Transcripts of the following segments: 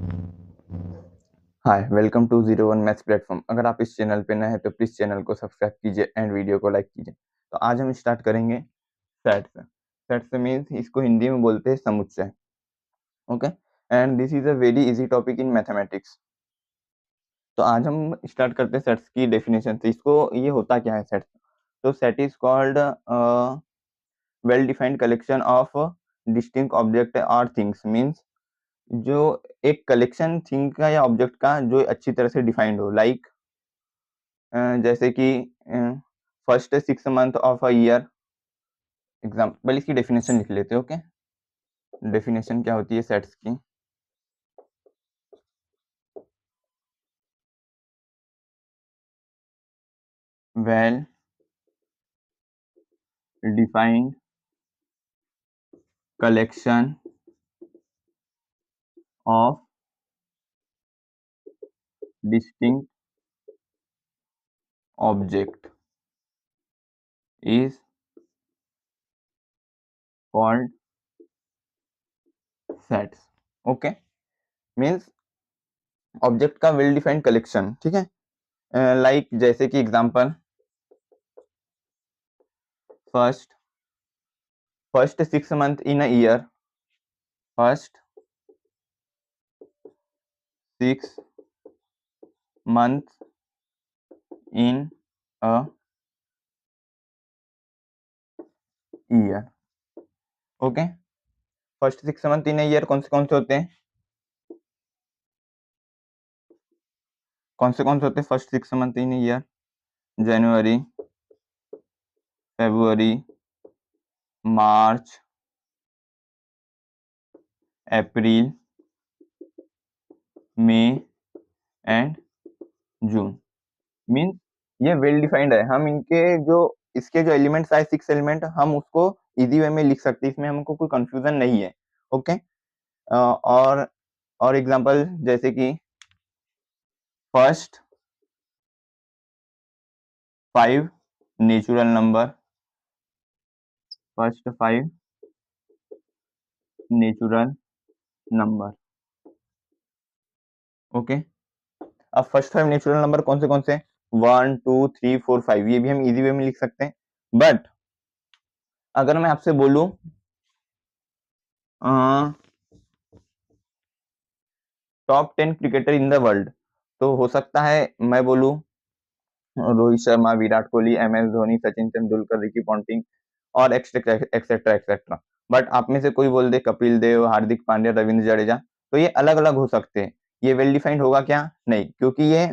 Hi, welcome to 01 maths platform. अगर आप इस चैनल पे नए हैं तो प्लीज़ चैनल को सब्सक्राइब कीजिए एंड वीडियो को लाइक कीजिए। तो आज हम स्टार्ट करेंगे सेट से। सेट से मीन्स इसको हिंदी में बोलते हैं समुच्चय। Okay, and this is a very easy topic in mathematics. तो आज हम स्टार्ट करते हैं सेट्स की डेफिनेशन से। इसको ये होता क्या है सेट? तो set is called well defined collection of distinct object और थिंग्स। मीन्स जो एक कलेक्शन थिंग का या ऑब्जेक्ट का जो अच्छी तरह से डिफाइंड हो। लाइक जैसे कि first 6 month of a year. Example इसकी डेफिनेशन लिख लेते हैं। ओके, डेफिनेशन क्या होती है सेट्स की? Well defined collection of distinct object is called sets. Okay, means object का वेल डिफाइंड कलेक्शन। ठीक है, लाइक जैसे कि example first first 6 month in a year. First 6 month in a year. Okay, first 6 month in a year कौन से होते हैं? कौन से होते हैं first 6 month in year? January, February, March, April, May and June. Means ये वेल डिफाइंड है। हम इनके जो इसके जो एलिमेंट्स आए 6 एलिमेंट, हम उसको इजी वे में लिख सकते हैं। इसमें हमको कोई कंफ्यूजन नहीं है। ओके, और एग्जांपल जैसे कि first 5 natural number. First 5 natural number. Okay, अब फर्स्ट 5 नेचुरल नंबर कौन से? 1 2 3 4 5। ये भी हम इजी वे में लिख सकते हैं। बट अगर मैं आपसे बोलूं top 10 cricketer in the world, तो हो सकता है मैं बोलूं Rohit Sharma, Virat Kohli, MS Dhoni, Sachin Tendulkar, Ricky Ponting और एक्सेट्रा एक्सेट्रा एक्सेट्रा। बट आप में से कोई बोल दे कपिल देव, हार्दिक पांड्या, रविंद्र जडेजा, तो ये अलग अलग हो सकते हैं। ये वेल डिफाइंड होगा क्या? नहीं, क्योंकि ये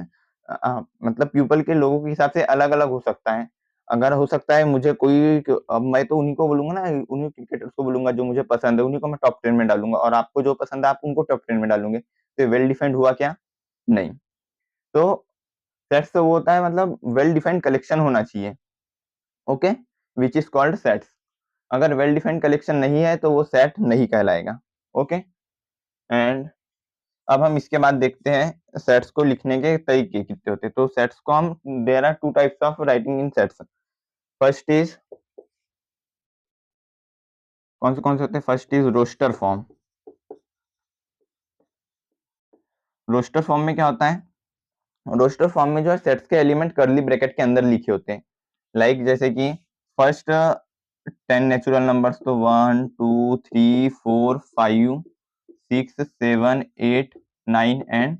मतलब पीपल के लोगों के हिसाब से अलग अलग हो सकता है। अगर हो सकता है मुझे कोई अब मैं तो उन्हीं को बोलूंगा ना, उन्हीं क्रिकेटर्स को बोलूंगा जो मुझे पसंद है, उन्हीं को मैं टॉप 10 में डालूंगा। और आपको जो पसंद है आप उनको टॉप 10 में डालूंगे। तो वेल डिफाइंड हुआ क्या? नहीं। तो सेट्स वो होता है मतलब वेल डिफाइंड कलेक्शन होना चाहिए। Okay, which is called sets. अगर वेल डिफाइंड कलेक्शन नहीं है तो वो सेट नहीं कहलाएगा। ओके, एंड अब हम इसके बाद देखते हैं सेट्स को लिखने के तरीके कितने होते हैं। तो सेट्स को हम there are 2 types of writing in sets. First is कौन से होते हैं? First is roster form. Roster form में क्या होता है? रोस्टर फॉर्म में जो है सेट्स के एलिमेंट कर्ली ब्रैकेट के अंदर लिखे होते हैं। लाइक जैसे कि फर्स्ट 10 नेचुरल नंबर्स, तो 1 2 3 4 5 6 7 8 9 एंड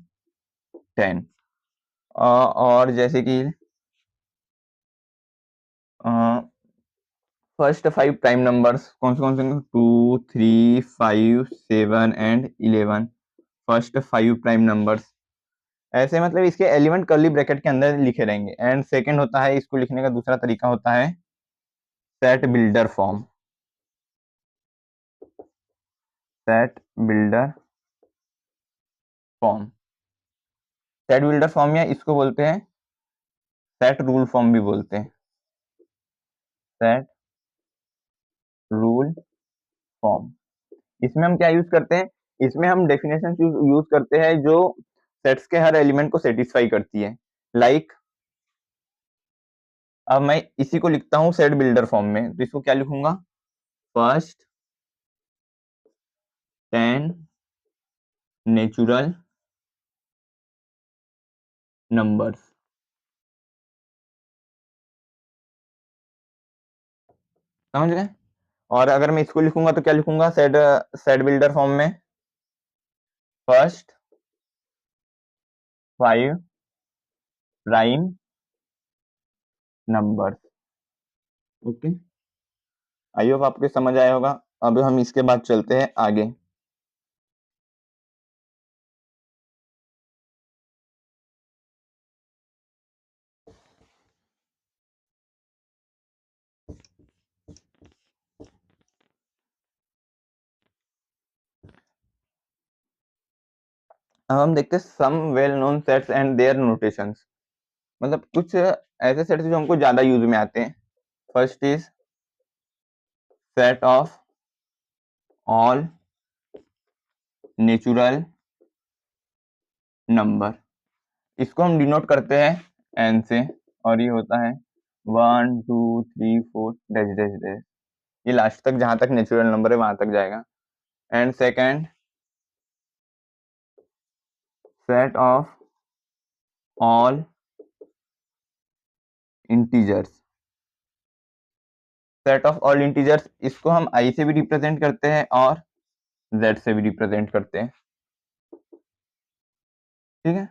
10। और जैसे कि फर्स्ट 5 प्राइम नंबर्स कौन से? 2 3 5 7 एंड 11। फर्स्ट 5 प्राइम नंबर्स ऐसे, मतलब इसके एलिमेंट कर्ली ब्रैकेट के अंदर लिखे रहेंगे। एंड सेकंड होता है, इसको लिखने का दूसरा तरीका होता है set builder form. Set builder form, set builder form या इसको बोलते हैं सेट रूल फॉर्म भी बोलते हैं। सेट रूल फॉर्म, इसमें हम क्या यूज करते हैं? इसमें हम डेफिनेशन यूज करते हैं जो सेट्स के हर एलिमेंट को सेटिस्फाई करती है। लाइक अब मैं इसी को लिखता हूं सेट बिल्डर फॉर्म में, तो इसको क्या लिखूंगा? First 10 natural numbers. समझ गए? और अगर मैं इसको लिखूंगा तो क्या लिखूंगा सेट सेट बिल्डर फॉर्म में, first 5 prime numbers. Okay, I hope आपको समझ आया होगा। अब हम इसके बाद चलते हैं आगे। अब हम देखते हैं some well known sets and their notations. मतलब कुछ ऐसे सेट्स जो हमको ज्यादा यूज में आते हैं। First is set of all natural number. इसको हम डिनोट करते हैं एन से, और ये होता है 1 2 3 4 डैश डैश डैश। ये लास्ट तक जहां तक नेचुरल नंबर है वहां तक जाएगा। And second set of all integers. Set of all integers, इसको हम आई से भी रिप्रेजेंट करते हैं और जेड से भी रिप्रेजेंट करते हैं। ठीक है,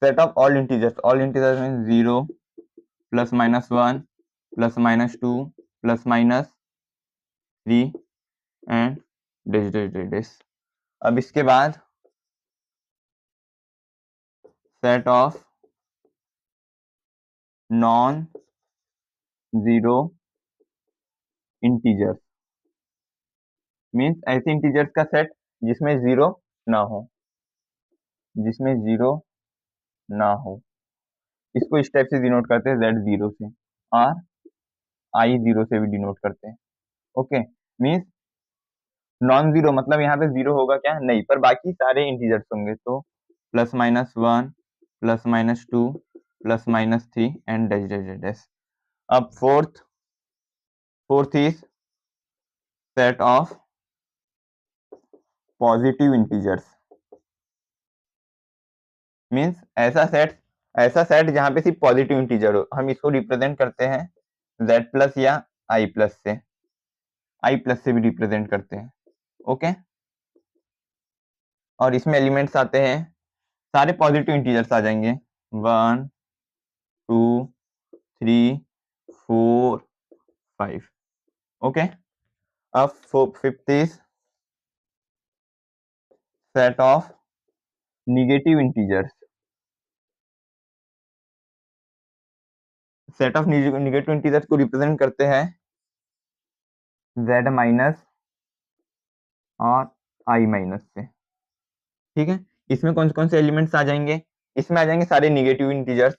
set of all integers mean 0 plus minus 1 plus minus 2 plus minus 3 and dash dash dash dash. अब इसके बाद set of non zero integers means ऐसे इंटीजर्स का सेट जिसमें जीरो ना हो, जिसमें जीरो ना हो। इसको इस टाइप से डिनोट करते हैं जेड जीरो से, और आई जीरो से भी डिनोट करते हैं। ओके, मीन्स नॉन जीरो मतलब यहाँ पे जीरो होगा क्या, नहीं, पर बाकी सारे इंटीजर्स होंगे। तो plus minus 1 plus minus 2 plus minus 3 and dash dash dash dash. अब fourth is set of positive integers. Means ऐसा सेट जहां पे सिर्फ पॉजिटिव इंटीजर हो, हम इसको रिप्रेजेंट करते हैं z प्लस या i प्लस से, i प्लस से भी रिप्रेजेंट करते हैं। ओके, और इसमें एलिमेंट्स आते हैं, सारे पॉजिटिव इंटीजर्स आ जाएंगे, 1 2 3 4 5। ओके, अब fifth is set of negative integers. Set of negative integers को रिप्रेजेंट करते हैं z माइनस और i माइनस से। ठीक है, इसमें कौन कौन से एलिमेंट्स आ जाएंगे, इसमें आ जाएंगे सारे negative integers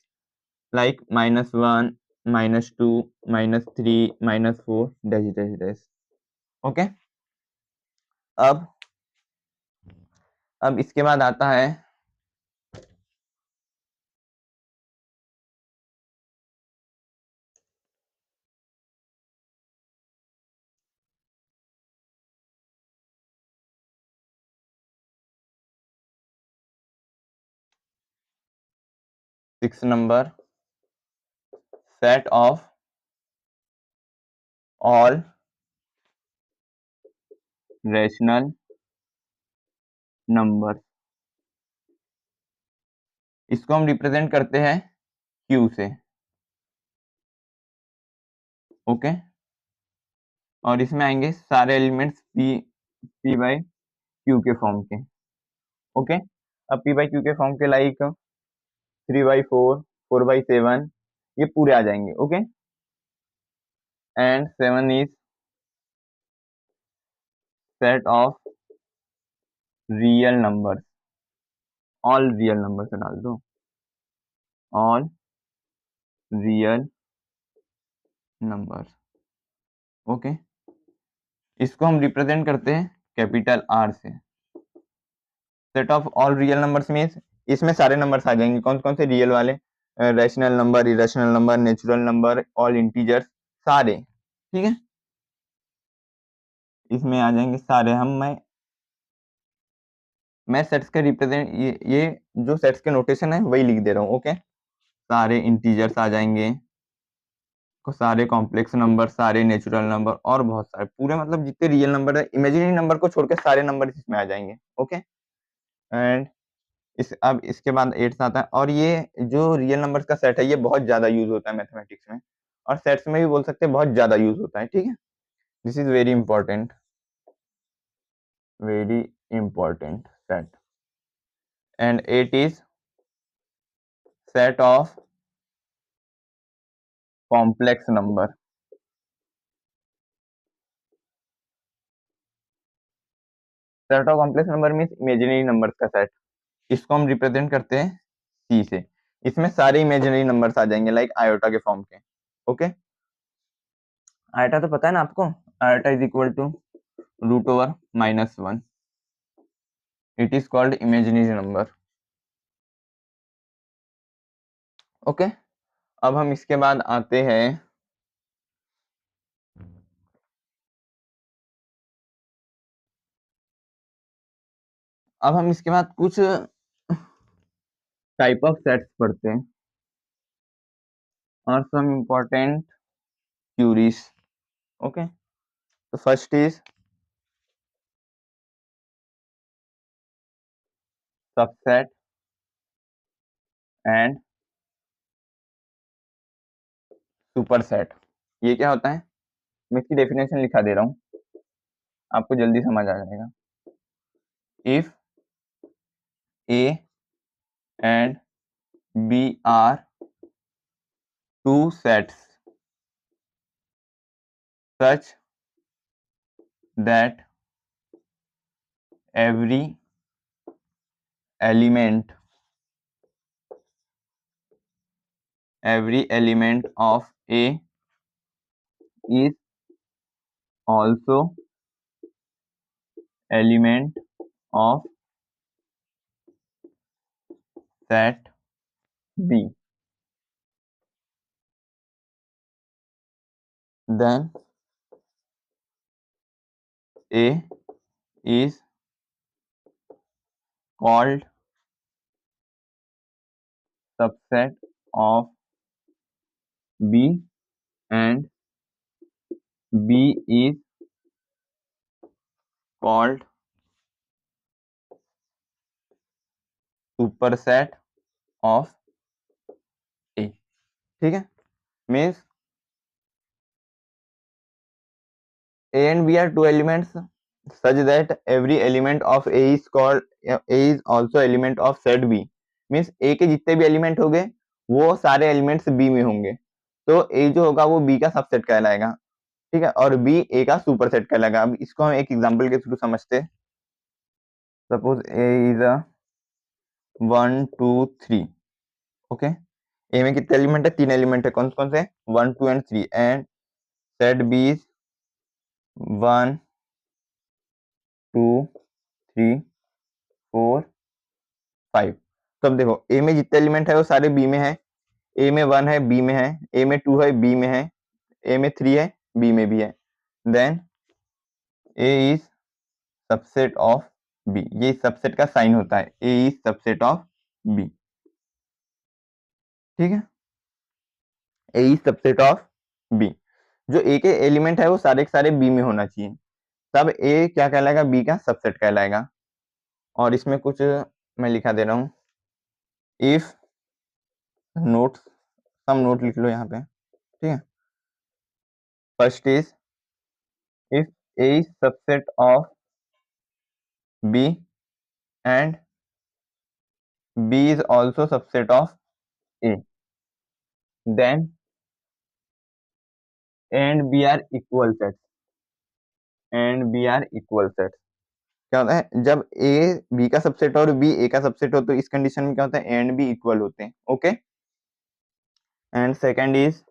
like -1 -2 -3 -4 dash dash dash. Okay, अब इसके बाद आता है six number, set of all rational number. इसको हम रिप्रेजेंट करते हैं Q से। ओके, और इसमें आएंगे सारे एलिमेंट्स P बाई Q के फॉर्म के। ओके, अब P बाई Q के फॉर्म के लाइक 3/4 4/7 ये पूरे आ जाएंगे। Okay, and 7 is set of real number. All real number से डाल दो, ऑल रियल नंबर। ओके, इसको हम रिप्रेजेंट करते हैं कैपिटल R से। Set of all real numbers means इसमें सारे नंबर्स आ जाएंगे, कौन कौन से रियल वाले, rational number, irrational number, natural number, all integers, सारे। ठीक है, इसमें आ जाएंगे सारे। मैं मैं सेट्स के रिप्रेजेंट ये जो सेट्स के नोटेशन है वही लिख दे रहा हूँ। ओके, सारे इंटीजर्स आ जाएंगे, सारे कॉम्प्लेक्स नंबर, सारे नेचुरल नंबर और बहुत सारे पूरे मतलब जितने रियल नंबर है, इमेजिनरी नंबर को छोड़ के सारे नंबर इसमें आ जाएंगे। ओके, एंड अब इसके बाद 8 आता है, और ये जो रियल नंबर्स का सेट है ये बहुत ज्यादा यूज होता है मैथमेटिक्स में, और सेट्स में भी बोल सकते हैं बहुत ज्यादा यूज होता है। ठीक है, this is very important, very important set. And 8 is set of complex number. Set of complex number means imaginary numbers का सेट। इसको हम रिप्रेजेंट करते हैं सी से। इसमें सारे इमेजिनरी नंबर्स आ जाएंगे लाइक आयोटा के फॉर्म के। ओके, आयोटा तो पता है ना आपको, iota is equal to √/-1। It is called imaginary number. Okay, अब हम इसके बाद आते हैं अब हम इसके बाद कुछ टाइप ऑफ सेट्स पढ़ते हैं और सम इम्पोर्टेंट क्यूरीज। ओके, तो first is subset and superset. ये क्या होता है, मैं इसकी डेफिनेशन लिखा दे रहा हूँ, आपको जल्दी समझ आ जाएगा। If A and B are two sets such that every element of A is also element of set B, then A is called subset of B and B is called superset of A। ठीक है, means A and B are two elements such that every element of A is called A is also element of set B। Means A के जितने भी element होंगे वो सारे elements B में होंगे, तो A जो होगा वो B का सबसेट कहलाएगा। ठीक है, और B A का सुपरसेट कहलाएगा। अब इसको हम एक एग्जांपल के थ्रू समझते हैं। Suppose A is a 1 2 3। Okay, A में कितने एलिमेंट है, 3 एलिमेंट है, कौन कौन से, 1 2 and 3, and set B is 1 2 3 4 5। तो अब देखो A में जितने एलिमेंट है वो सारे B में है, A में 1 है B में है, A में 2 है B में है, A में 3 है B में भी है, then A is subset of B। ये सबसेट का साइन होता है, A is subset of B। ठीक है, A is subset of B। जो A के एलिमेंट है वो सारे के सारे B में होना चाहिए, तब A क्या कहलाएगा, B का सबसेट कहलाएगा। और इसमें कुछ मैं लिखा दे रहा हूँ, इफ नोट, सम नोट लिख लो यहाँ पे। ठीक है, first is if A is subset of B and B is also subset of A, then A and B are equal sets, and B are equal sets। क्या होता है, जब A B का सबसेट और B A का subset हो तो इस कंडीशन में क्या होता है, A and B इक्वल होते हैं। ओके, एंड सेकंड इज,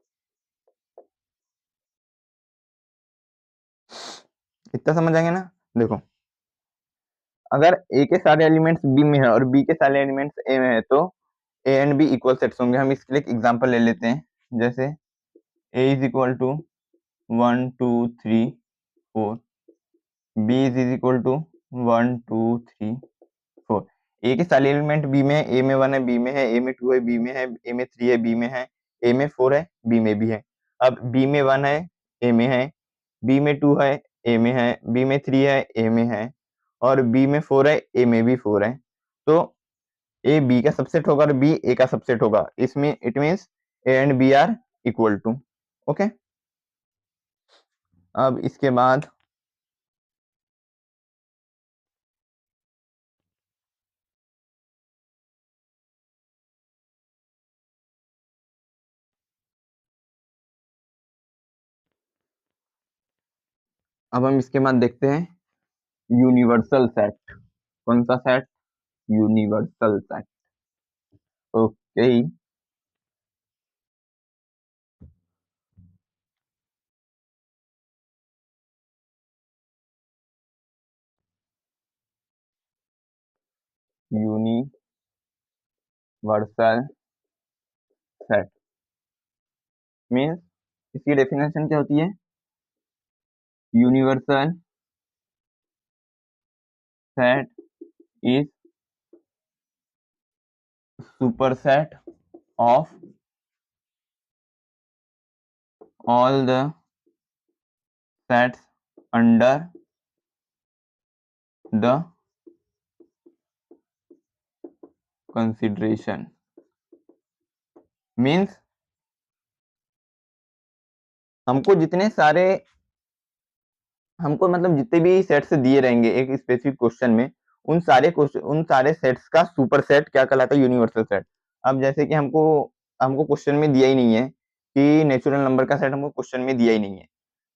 इतना समझ आएंगे ना। देखो अगर A के सारे एलिमेंट्स B में है और B के सारे एलिमेंट्स A में है तो A and B equal sets होंगे। हम इसके लिए एक एग्जांपल ले लेते हैं, जैसे A is equal to 1 2 3 4, B is equal to 1 2 3 ए के सारे एलिमेंट बी में है, ए में 1 है, बी में है, ए में 2 है, बी में है, ए में 3 है, बी में है, ए में 4 है, बी में भी है। अब बी में 1 है, ए में है, बी में 2 है, ए में है, बी में 3 है, ए में है, और बी में 4 है, ए में भी 4 है। तो ए बी का सबसेट होगा और बी ए का सबसेट होगा। इसमें it means A and B are equal to. Okay, अब इसके बाद अब हम इसके बाद देखते हैं यूनिवर्सल सेट। कौन सा set? Universal set. Okay, universal set means, इसकी डेफिनेशन क्या होती है? Universal set is superset of all the sets under the consideration। Means हमको जितने सारे, हमको मतलब जितने भी सेट्स दिए रहेंगे एक स्पेसिफिक क्वेश्चन में, उन सारे सेट्स का सुपर सेट क्या कहलाता है? Universal set. अब जैसे कि हमको हमको क्वेश्चन में दिया ही नहीं है कि नेचुरल नंबर का सेट, हमको क्वेश्चन में दिया ही नहीं है,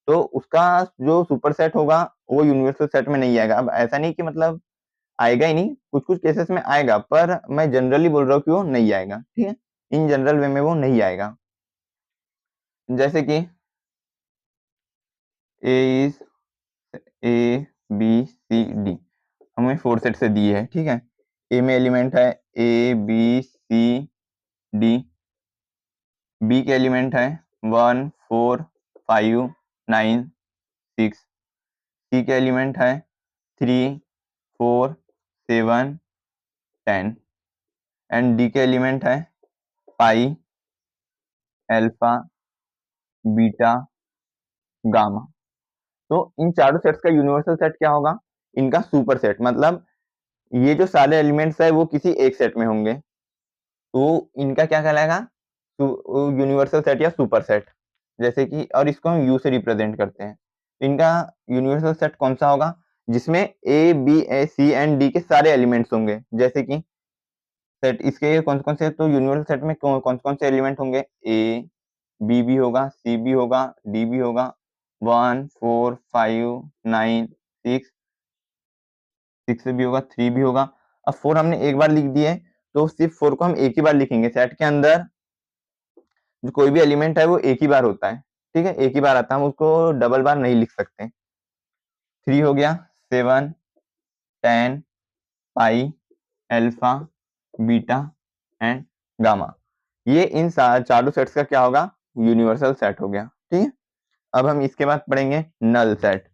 तो उसका जो सुपर सेट होगा वो यूनिवर्सल सेट में नहीं आएगा। अब ऐसा नहीं कि मतलब आएगा ही नहीं, कुछ कुछ केसेस में आएगा, पर मैं जनरली बोल रहा हूँ कि वो नहीं आएगा। ठीक है, इन जनरल वे में वो नहीं आएगा। जैसे कि A is A B C D, हमें 4 सेट से दी है। ठीक है, ए में एलिमेंट है A B C D, B के एलिमेंट है 1 4 5 9 6, सी के एलिमेंट है 3 4 7 10, एंड डी के एलिमेंट है पाई अल्फा बीटा गामा। तो इन चारों सेट्स का यूनिवर्सल सेट क्या होगा? इनका सुपर सेट, मतलब ये जो सारे एलिमेंट्स है वो किसी एक सेट में होंगे, तो इनका क्या कहलाएगा? यूनिवर्सल सेट या सुपर सेट। जैसे कि, और इसको हम यू से रिप्रेजेंट करते हैं। इनका यूनिवर्सल सेट कौन सा होगा? जिसमें A B A C and D के सारे एलिमेंट्स होंगे। जैसे कि सेट इसके कौन कौन से, तो यूनिवर्सल सेट में कौन कौन से एलिमेंट होंगे? ए बी भी होगा, सी भी होगा, डी भी होगा, 1 4 5 9 6, 6 भी होगा, 3 भी होगा। अब 4 हमने एक बार लिख दिए, तो सिर्फ 4 को हम एक ही बार लिखेंगे। सेट के अंदर जो कोई भी एलिमेंट है वो एक ही बार होता है। ठीक है, एक ही बार आता है, हम उसको डबल बार नहीं लिख सकते। 3 हो गया, 7 10 pi alpha beta and gamma. ये इन चारों सेट्स का क्या होगा? यूनिवर्सल सेट हो गया। ठीक है, अब हम इसके बाद पढ़ेंगे नल सेट।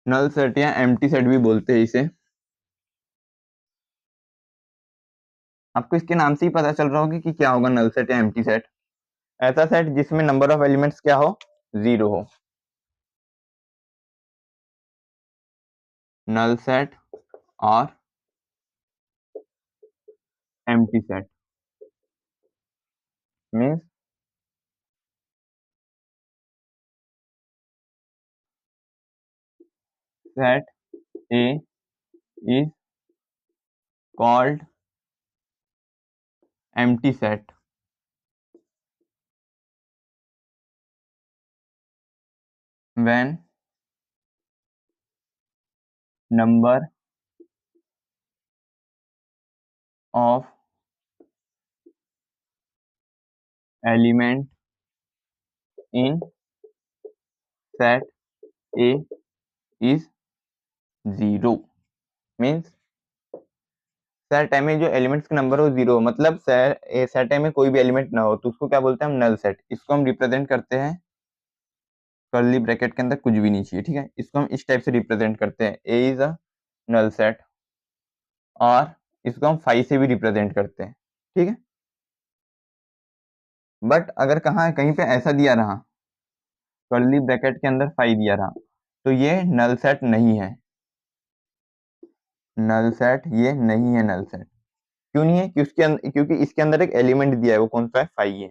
नल सेट या एम्प्टी सेट भी बोलते हैं इसे। आपको इसके नाम से ही पता चल रहा होगा कि क्या होगा नल सेट या एम्प्टी सेट। ऐसा सेट जिसमें नंबर ऑफ एलिमेंट्स क्या हो? 0 हो। नल सेट और empty set means set A is called empty set when number of element in set A is 0। Means set ए में जो एलिमेंट्स का नंबर हो 0, मतलब सेट ए में कोई भी एलिमेंट ना हो, तो उसको क्या बोलते हैं हम? Null set. इसको हम रिप्रेजेंट करते हैं कर्ली ब्रैकेट के अंदर कुछ भी नहीं चाहिए, ठीक है। इसको हम इस टाइप से रिप्रेजेंट करते हैं, ए इज अ नल सेट, और इसको हम 5 से भी रिप्रेजेंट करते हैं, ठीक है। बट अगर कहीं पे ऐसा दिया रहा, कर्ली ब्रैकेट के अंदर 5 दिया रहा, तो ये नल सेट नहीं है, नल सेट ये नहीं है, नल सेट क्यों नहीं है, क्योंकि इसके अंदर एक एलिमेंट दिया है, वो कौन सा है, 5 है।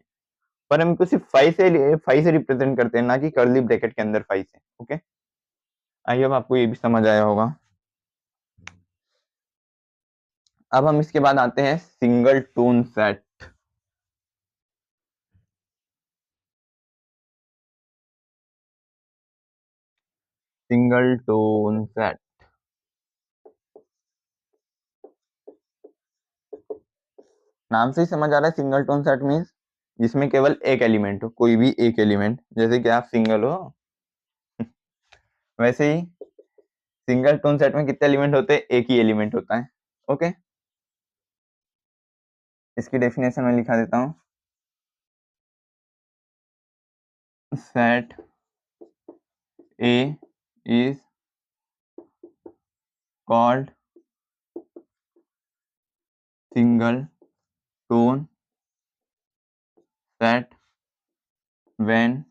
पर हम इसको सिर्फ 5 से रिप्रेजेंट करते हैं, ना कि कर्ली ब्रैकेट के अंदर 5 से। ओके, आई होप आपको ये भी समझ आया होगा। अब हम इसके बाद आते हैं single tone set. Single tone set, नाम से ही समझ आ रहा है, सिंगल टोन सेट मीन्स जिसमें केवल एक एलिमेंट हो, कोई भी एक एलिमेंट, जैसे कि आप सिंगल हो वैसे ही सिंगल टोन सेट में कितने एलिमेंट होते हैं, एक ही एलिमेंट होता है। ओके, इसकी डेफिनेशन में लिखा देता हूं, set A is called single tone set when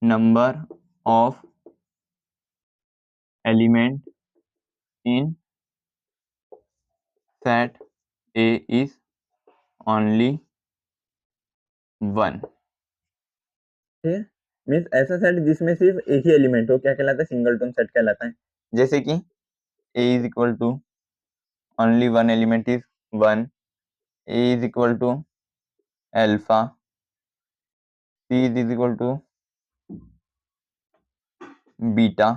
number of element in set A is only one। ठीक है, मीन्स ऐसा सेट जिसमें सिर्फ एक ही एलिमेंट हो, क्या कहलाता है, सिंगल टोन सेट कहलाता है। जैसे कि A is equal to only one element is 1, A is equal to alpha, C is equal to beta,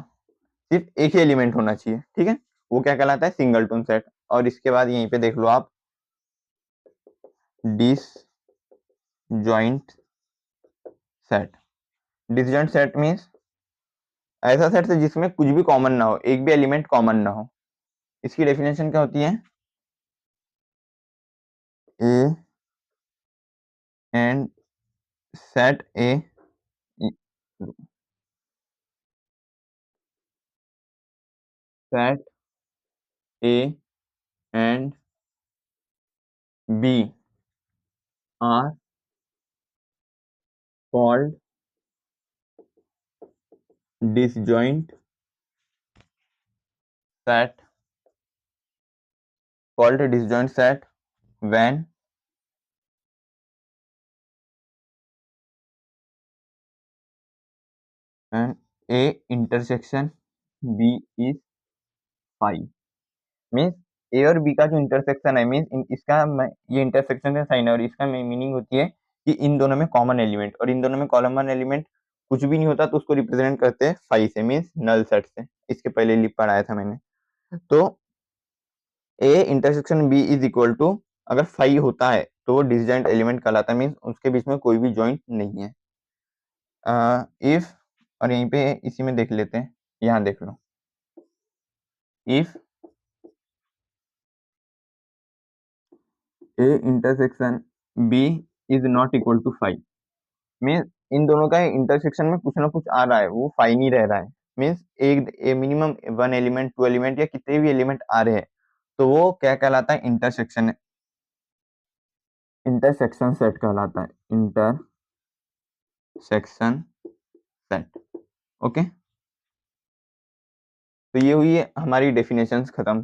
सिर्फ एक ही एलिमेंट होना चाहिए, ठीक है, वो क्या कहलाता है, सिंगल टोन सेट। और इसके बाद यहीं पे देख लो आप, disjoint set. Disjoint set means ऐसा सेट है जिसमें कुछ भी कॉमन ना हो, एक भी एलिमेंट कॉमन ना हो। इसकी डेफिनेशन क्या होती है, A and set A set A and B are called disjoint set, called disjoint set when and A intersection B is 5। Means ए और बी का जो इंटरसेक्शन है, मीन्स इसका ये इंटरसेक्शन का साइन है, और इसका मीनिंग होती है कि इन दोनों में कॉमन एलिमेंट, और इन दोनों में कॉमन एलिमेंट कुछ भी नहीं होता, तो उसको रिप्रेजेंट करते हैं 5 से, मीन्स नल सेट से। इसके पहले लिप पढ़ाया था मैंने। तो A intersection B is equal to, अगर 5 होता है तो वो डिसजॉइंट एलिमेंट कहलाता है, मीन्स उसके बीच में कोई भी जॉइंट नहीं है। इफ, और यहीं पे इसी में देख लेते हैं, यहाँ देख लो, if A intersection B is not equal to 5, means इन दोनों का इंटरसेक्शन में कुछ ना कुछ आ रहा है, वो 5 नहीं रह रहा है, मीन्स एक मिनिमम 1 एलिमेंट 2 एलिमेंट या कितने भी एलिमेंट आ रहे हैं, तो वो क्या कहलाता है, इंटरसेक्शन सेट कहलाता है, इंटरसेक्शन सेट। ओके, तो ये हुई है हमारी डेफिनेशंस खत्म।